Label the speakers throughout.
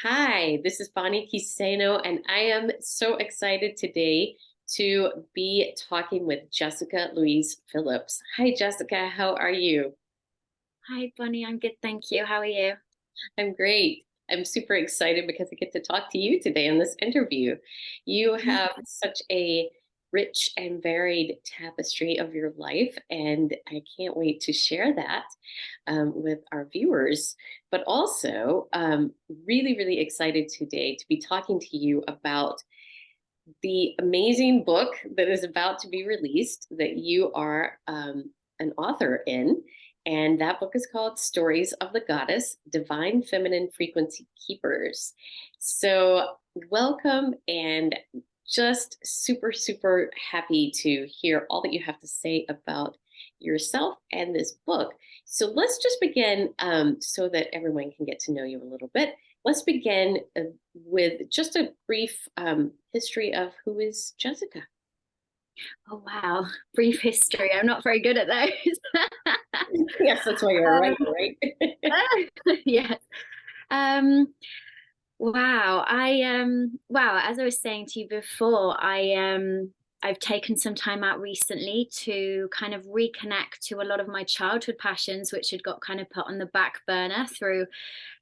Speaker 1: Hi, this is Bonnie Quiseno, and I am so excited today to be talking with Jessica Louise Phillips. Hi, Jessica. How are you?
Speaker 2: Hi, Bonnie. I'm good, thank you. How are you?
Speaker 1: I'm great. I'm super excited because I get to talk to you today in this interview. You have such a rich and varied tapestry of your life, and I can't wait to share that with our viewers. But also, really, really excited today to be talking to you about the amazing book that is about to be released that you are an author in. And that book is called Stories of the Goddess Divine Feminine Frequency Keepers. So, welcome and just super, super happy to hear all that you have to say about yourself and this book. So, let's just begin so that everyone can get to know you a little bit. Let's begin with just a brief history of who is Jessica.
Speaker 2: Oh, wow. Brief history. I'm not very good at those.
Speaker 1: Yes, that's why you're a writer,
Speaker 2: um,
Speaker 1: right?
Speaker 2: yes. Um, wow. Wow, as I was saying to you before, I've taken some time out recently to kind of reconnect to a lot of my childhood passions, which had got kind of put on the back burner through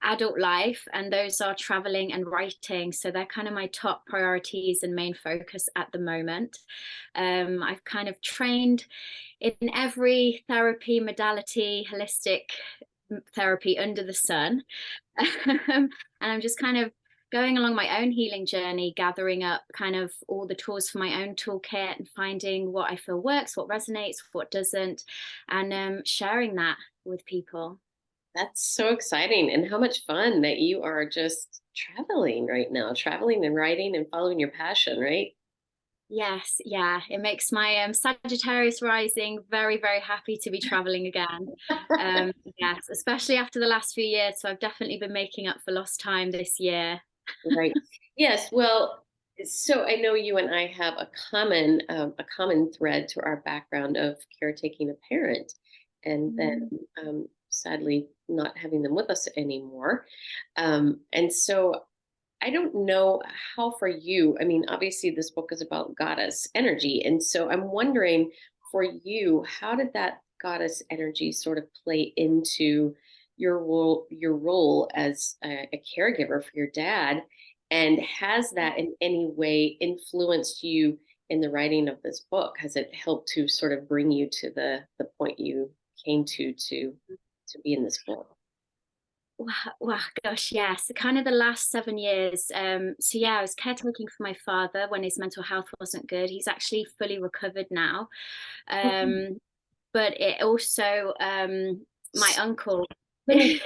Speaker 2: adult life, and those are traveling and writing. So they're kind of my top priorities and main focus at the moment. I've kind of trained in every therapy modality, holistic therapy under the sun. And I'm just kind of going along my own healing journey, gathering up kind of all the tools for my own toolkit and finding what I feel works, what resonates, what doesn't, and sharing that with people.
Speaker 1: That's so exciting. And how much fun that you are just traveling right now, traveling and writing and following your passion, right?
Speaker 2: Yes, yeah, it makes my Sagittarius rising very, very happy to be traveling again. Yes, especially after the last few years. So I've definitely been making up for lost time this year.
Speaker 1: Right. Yes. Well, so I know you and I have a common thread to our background of caretaking a parent, and then
Speaker 2: Mm.
Speaker 1: sadly not having them with us anymore. And so I don't know how for you. I mean, obviously, this book is about goddess energy, and so I'm wondering for you, how did that goddess energy sort of play into your role as a caregiver for your dad, and has that in any way influenced you in the writing of this book? Has it helped to sort of bring you to the point you came to be in this book?
Speaker 2: Wow, gosh, yes. Kind of the last 7 years. So yeah, I was caretaking for my father when his mental health wasn't good. He's actually fully recovered now. Um, but it also my uncle.
Speaker 1: Let me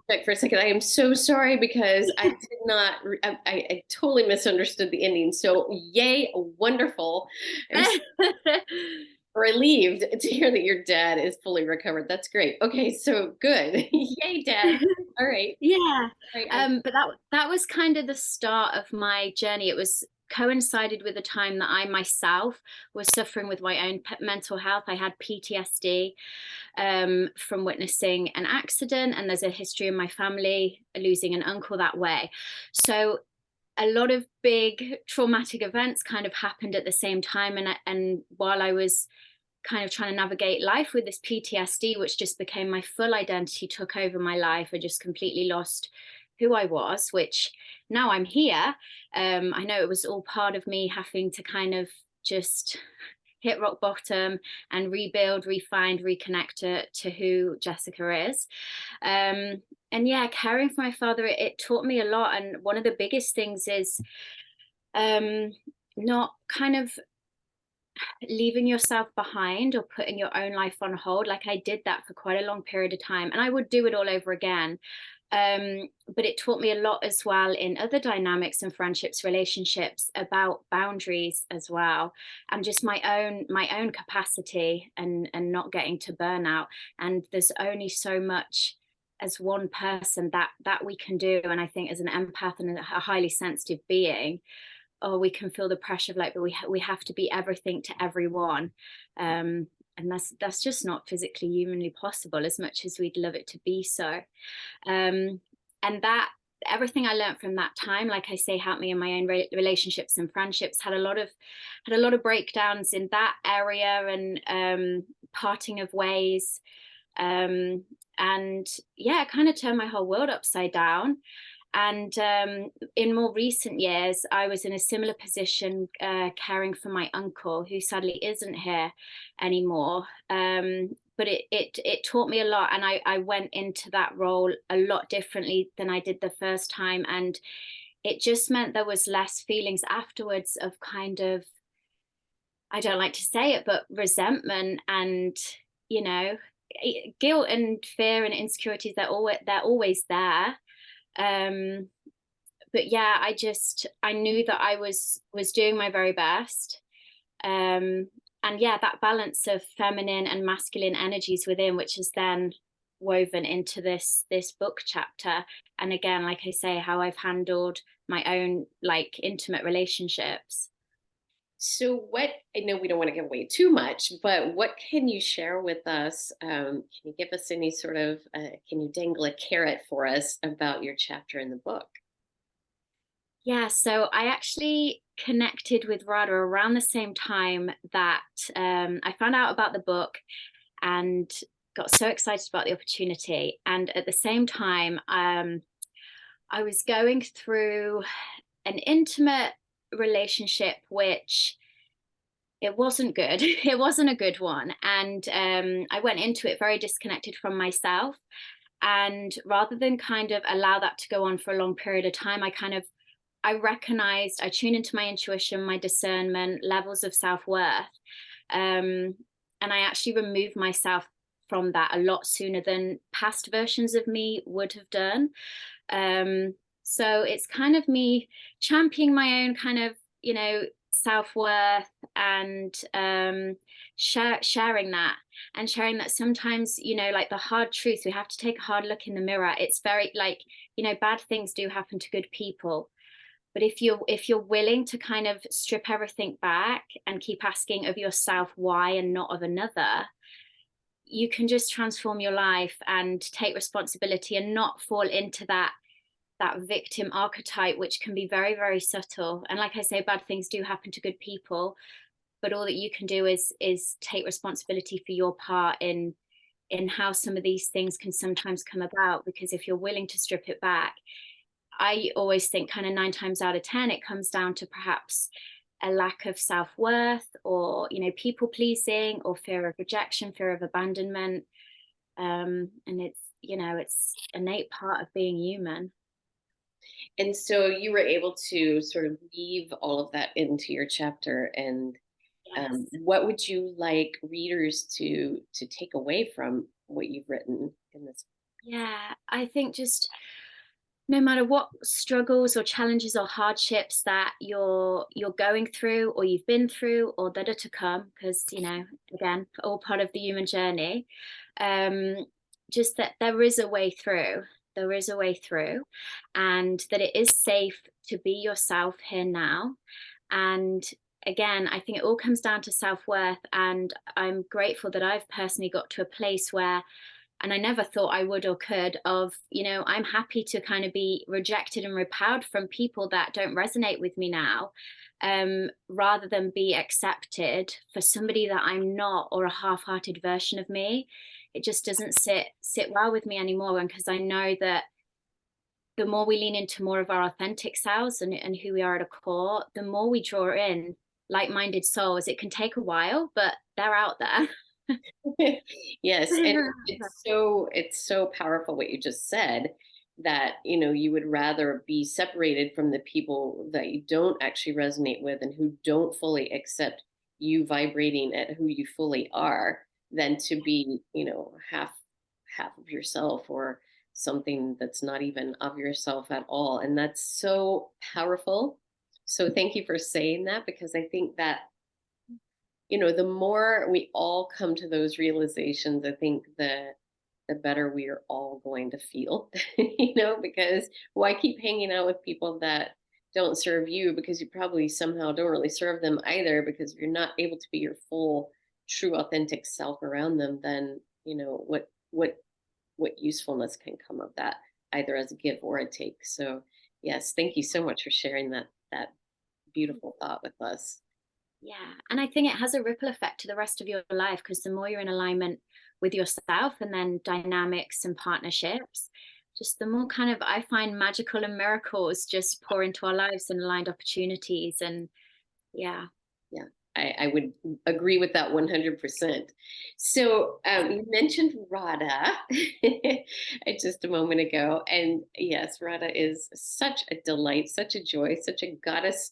Speaker 1: check for a second. I am so sorry because I did not, I totally misunderstood the ending. So, yay, wonderful. I'm so relieved to hear that your dad is fully recovered. That's great. Okay, so good. Yay, dad. All right.
Speaker 2: Yeah.
Speaker 1: All right.
Speaker 2: But that was kind of the start of my journey. It was coincided with the time that I myself was suffering with my own mental health. I had PTSD from witnessing an accident, and there's a history in my family losing an uncle that way. So a lot of big traumatic events kind of happened at the same time, and while I was kind of trying to navigate life with this PTSD, which just became my full identity, took over my life. I just completely lost who I was, which now I'm here. I know it was all part of me having to kind of just hit rock bottom and rebuild, refind, reconnect to who Jessica is. And yeah, caring for my father, it taught me a lot. And one of the biggest things is um, not kind of leaving yourself behind or putting your own life on hold. Like I did that for quite a long period of time, and I would do it all over again. But it taught me a lot as well in other dynamics and friendships, relationships, about boundaries as well, and just my own capacity, and not getting to burnout. And there's only so much as one person that we can do. And I think as an empath and a highly sensitive being, oh, we can feel the pressure of like, but we have to be everything to everyone. And that's just not physically humanly possible, as much as we'd love it to be so. And that everything I learned from that time, like I say, helped me in my own relationships and friendships. Had a lot of breakdowns in that area, and parting of ways, um, and yeah, it kind of turned my whole world upside down. And in more recent years, I was in a similar position, caring for my uncle, who sadly isn't here anymore. But it taught me a lot, and I went into that role a lot differently than I did the first time. And it just meant there was less feelings afterwards of kind of, I don't like to say it, but resentment and, you know, guilt and fear and insecurities. They're always there. Um, but yeah, I knew that I was doing my very best. And yeah, that balance of feminine and masculine energies within, which is then woven into this book chapter. And again, like I say, how I've handled my own like intimate relationships.
Speaker 1: So, what I know we don't want to give away too much, but what can you share with us? Can you give us any sort of, can you dangle a carrot for us about your chapter in the book?
Speaker 2: Yeah, so I actually connected with Radha around the same time that I found out about the book and got so excited about the opportunity. And at the same time, I was going through an intimate relationship, which it wasn't good. It wasn't a good one. And I went into it very disconnected from myself. And rather than kind of allow that to go on for a long period of time, I recognized, I tuned into my intuition, my discernment, levels of self-worth. Um, and I actually removed myself from that a lot sooner than past versions of me would have done. So it's kind of me championing my own kind of, self-worth, and sharing that, and sharing that sometimes, like the hard truth, we have to take a hard look in the mirror. It's very like, bad things do happen to good people. But if you're willing to kind of strip everything back and keep asking of yourself why and not of another, you can just transform your life and take responsibility and not fall into that victim archetype, which can be very, very subtle. And like I say, bad things do happen to good people, but all that you can do is take responsibility for your part in how some of these things can sometimes come about. Because if you're willing to strip it back, I always think kind of 9 times out of 10, it comes down to perhaps a lack of self-worth, or, people pleasing, or fear of rejection, fear of abandonment. And it's innate part of being human.
Speaker 1: And so you were able to sort of weave all of that into your chapter. And
Speaker 2: Yes.
Speaker 1: what would you like readers to take away from what you've written in this?
Speaker 2: Yeah, I think just no matter what struggles or challenges or hardships that you're going through, or you've been through, or that are to come, because again, all part of the human journey, um just that there is a way through. There is a way through, and that it is safe to be yourself here now. And again, I think it all comes down to self-worth, and I'm grateful that I've personally got to a place where, and I never thought I would or could, of, I'm happy to kind of be rejected and repelled from people that don't resonate with me now, rather than be accepted for somebody that I'm not, or a half-hearted version of me. It just doesn't sit well with me anymore. And because I know that the more we lean into more of our authentic selves, and who we are at a core, the more we draw in like-minded souls. It can take a while, but they're out there.
Speaker 1: Yes, and it's so powerful what you just said, that you would rather be separated from the people that you don't actually resonate with and who don't fully accept you vibrating at who you fully are, than to be half of yourself, or something that's not even of yourself at all. And that's so powerful. So thank you for saying that, because I think that the more we all come to those realizations, I think the better we are all going to feel. Because why keep hanging out with people that don't serve you, because you probably somehow don't really serve them either, because if you're not able to be your full, true, authentic self around them, then what usefulness can come of that? either as a give or a take. So yes, thank you so much for sharing that beautiful thought with us.
Speaker 2: Yeah. And I think it has a ripple effect to the rest of your life, because the more you're in alignment with yourself and then dynamics and partnerships, just the more kind of I find magical and miracles just pour into our lives and aligned opportunities. And yeah.
Speaker 1: Yeah, I would agree with that 100%. So you mentioned Radha just a moment ago. And yes, Radha is such a delight, such a joy, such a goddess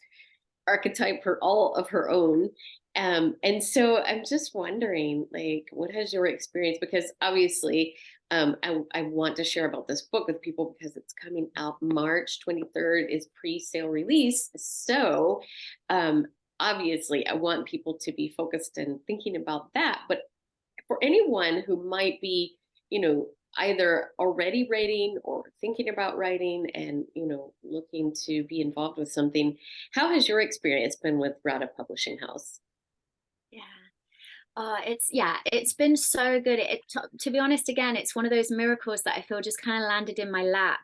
Speaker 1: archetype for all of her own. And so I'm just wondering, like, what has your experience? Because obviously, I want to share about this book with people because it's coming out March 23rd is pre-sale release. So um, obviously, I want people to be focused and thinking about that. But for anyone who might be, either already writing or thinking about writing and, looking to be involved with something, how has your experience been with Radha Publishing House?
Speaker 2: Yeah. It's been so good. To be honest, again, it's one of those miracles that I feel just kind of landed in my lap.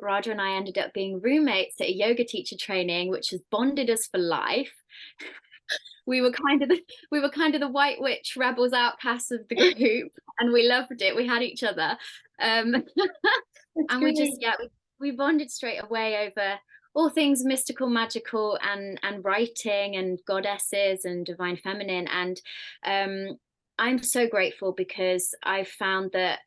Speaker 2: Radha and I ended up being roommates at a yoga teacher training, which has bonded us for life. We were kind of the white witch rebels outcasts of the group, and we loved it. We had each other. Um,
Speaker 1: That's
Speaker 2: and we
Speaker 1: great.
Speaker 2: just we bonded straight away over all things mystical, magical, and writing and goddesses and divine feminine. And I'm so grateful because I've found that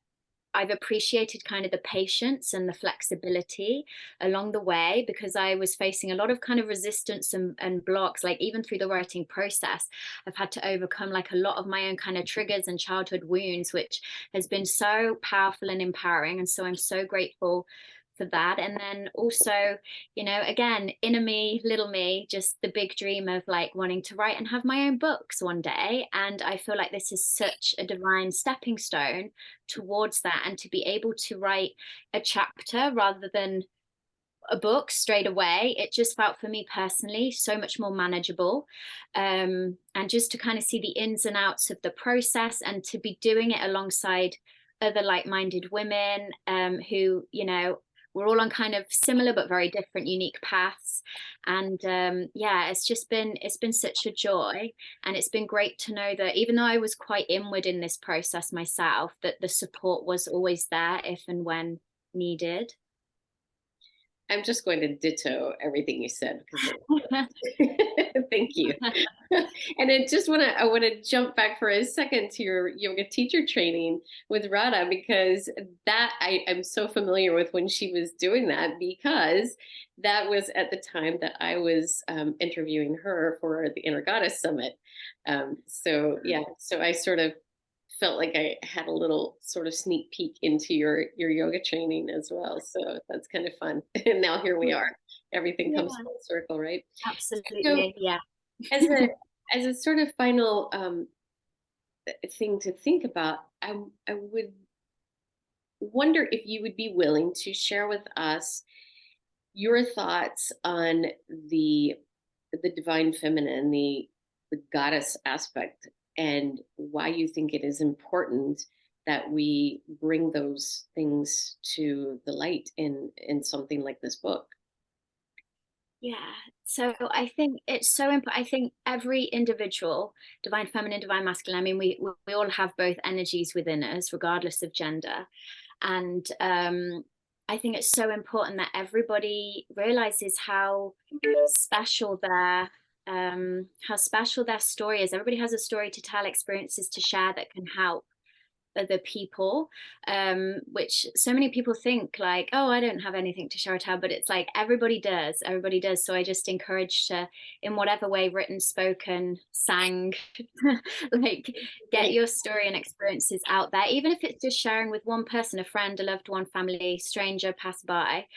Speaker 2: I've appreciated kind of the patience and the flexibility along the way, because I was facing a lot of kind of resistance and blocks, like even through the writing process. I've had to overcome like a lot of my own kind of triggers and childhood wounds, which has been so powerful and empowering. And so I'm so grateful for that. And then also, again, inner me, little me, just the big dream of like wanting to write and have my own books one day. And I feel like this is such a divine stepping stone towards that, and to be able to write a chapter rather than a book straight away, it just felt for me personally so much more manageable. And just to kind of see the ins and outs of the process, and to be doing it alongside other like-minded women, who we're all on kind of similar but very different unique paths. And it's been such a joy. And it's been great to know that even though I was quite inward in this process myself, that the support was always there if and when needed.
Speaker 1: I'm just going to ditto everything you said because thank you. And I want to jump back for a second to your yoga teacher training with Radha, because that I'm so familiar with when she was doing that, because that was at the time that I was interviewing her for the Inner Goddess Summit. So yeah, so I sort of felt like I had a little sort of sneak peek into your yoga training as well. So that's kind of fun. And now here we are. Everything
Speaker 2: Yeah,
Speaker 1: comes full circle, right? So
Speaker 2: absolutely. Yeah.
Speaker 1: as a as a sort of final thing to think about, I would wonder if you would be willing to share with us your thoughts on the the divine feminine, the goddess aspect, and why you think it is important that we bring those things to the light in something like this book.
Speaker 2: Yeah. So I think it's so important. I think every individual, divine feminine, divine masculine, I mean, we all have both energies within us, regardless of gender. And I think it's so important that everybody realizes special their how special their story is. Everybody has a story to tell, experiences to share that can help other people, which so many people think like, oh, I don't have anything to share or tell, but it's like everybody does. So I just encourage to, in whatever way, written, spoken, sang, like, get
Speaker 1: Right.
Speaker 2: your story and experiences out there, even if it's just sharing with one person, a friend, a loved one, family, stranger, passerby.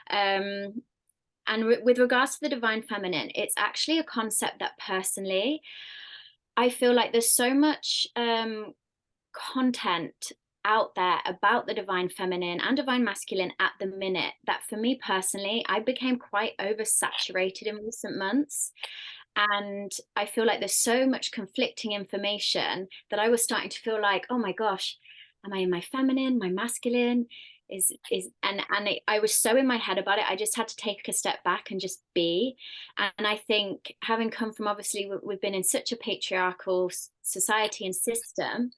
Speaker 2: And with regards to the divine feminine, it's actually a concept that personally I feel like there's so much content out there about the divine feminine and divine masculine at the minute, that for me personally, I became quite oversaturated in recent months. And I feel like there's so much conflicting information that I was starting to feel like, oh my gosh, am I in my feminine, my masculine? I was so in my head about it, I just had to take a step back and just be. And I think, having come from, obviously we've been in such a patriarchal society and system,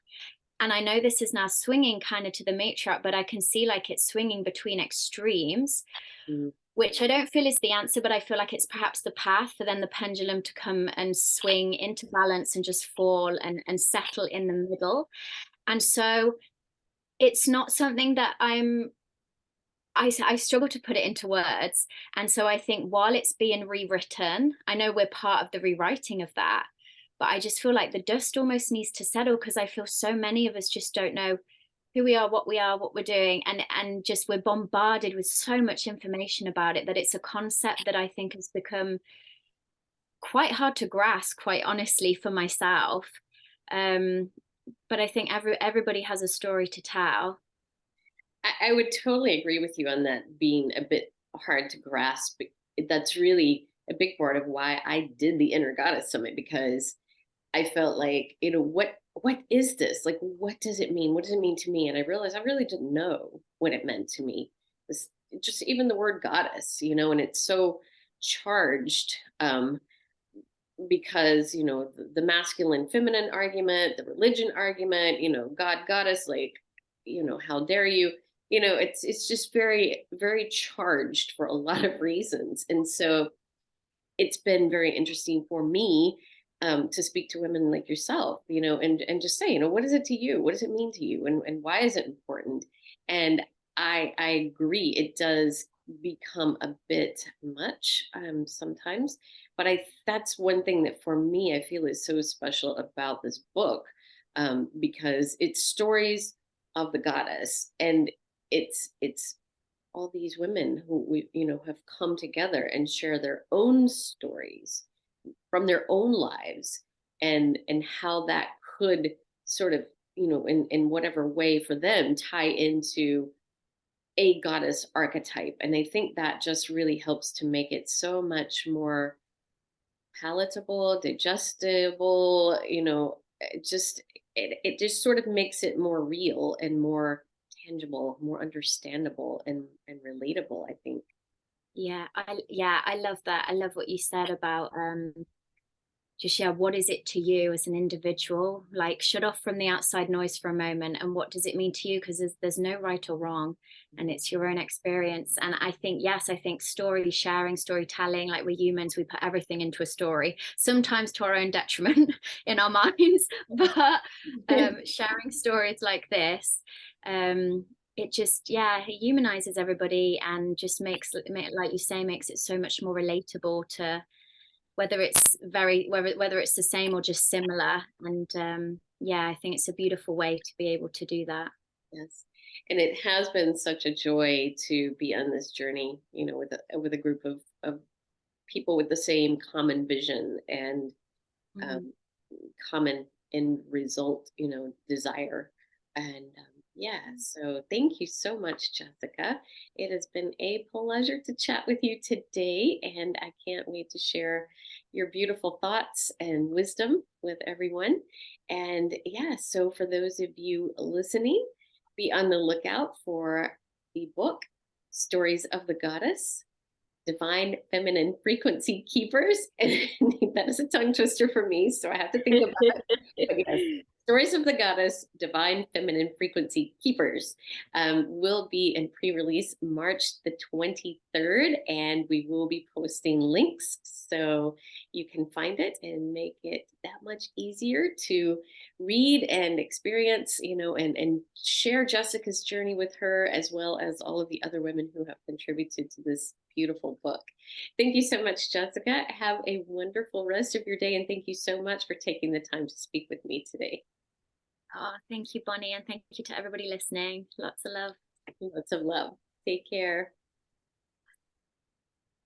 Speaker 2: and I know this is now swinging kind of to the matriarch, but I can see like it's swinging between extremes,
Speaker 1: Mm.
Speaker 2: which I don't feel is the answer, but I feel like it's perhaps the path for then the pendulum to come and swing into balance and just fall and settle in the middle. And so it's not something that I struggle to put it into words. And so I think while it's being rewritten, I know we're part of the rewriting of that, but I just feel like the dust almost needs to settle, because I feel so many of us just don't know who we are, what we're doing. And just we're bombarded with so much information about it that it's a concept that I think has become quite hard to grasp, quite honestly, for myself. But I think everybody has a story to tell.
Speaker 1: I would totally agree with you on that being a bit hard to grasp. That's really a big part of why I did the Inner Goddess Summit, because I felt like, what is this? Like, what does it mean? What does it mean to me? And I realized I really didn't know what it meant to me. This, just even the word goddess, and it's so charged. Because the masculine feminine argument, the religion argument, god goddess, like, how dare you, it's just very very charged for a lot of reasons. And so it's been very interesting for me, to speak to women like yourself, and just say, what is it to you, what does it mean to you, and why is it important. And I agree, it does become a bit much, sometimes, but that's one thing that for me I feel is so special about this book, because it's stories of the goddess, and it's all these women who we have come together and share their own stories from their own lives, and how that could sort of, in whatever way for them, tie into a goddess archetype. And I think that just really helps to make it so much more palatable, digestible, it just sort of makes it more real and more tangible, more understandable, and relatable, I think.
Speaker 2: I love that. I love what you said about just, yeah, what is it to you as an individual? Like, shut off from the outside noise for a moment, and what does it mean to you? Because there's no right or wrong, and it's your own experience. And I think, yes, I think story sharing, storytelling, like, we're humans, we put everything into a story, sometimes to our own detriment in our minds. But sharing stories like this, it just, yeah, it humanizes everybody and just like you say, makes it so much more relatable to whether it's the same or just similar. And yeah, I think it's a beautiful way to be able to do that.
Speaker 1: Yes. And it has been such a joy to be on this journey, with a group of people with the same common vision, and
Speaker 2: Mhm.
Speaker 1: um, common end result, desire. And yeah, so thank you so much, Jessica. It has been a pleasure to chat with you today, and I can't wait to share your beautiful thoughts and wisdom with everyone. And yeah, so for those of you listening, be on the lookout for the book Stories of the Goddess, Divine Feminine Frequency Keepers. And that is a tongue twister for me, so I have to think about it. But yes, Stories of the Goddess, Divine Feminine Frequency Keepers, will be in pre-release March the 23rd, and we will be posting links so you can find it and make it that much easier to read and experience, and share Jessica's journey with her, as well as all of the other women who have contributed to this beautiful book. Thank you so much, Jessica. Have a wonderful rest of your day, and thank you so much for taking the time to speak with me today.
Speaker 2: Oh, thank you, Bonnie, and thank you to everybody listening. Lots of love.
Speaker 1: Lots of love. Take care.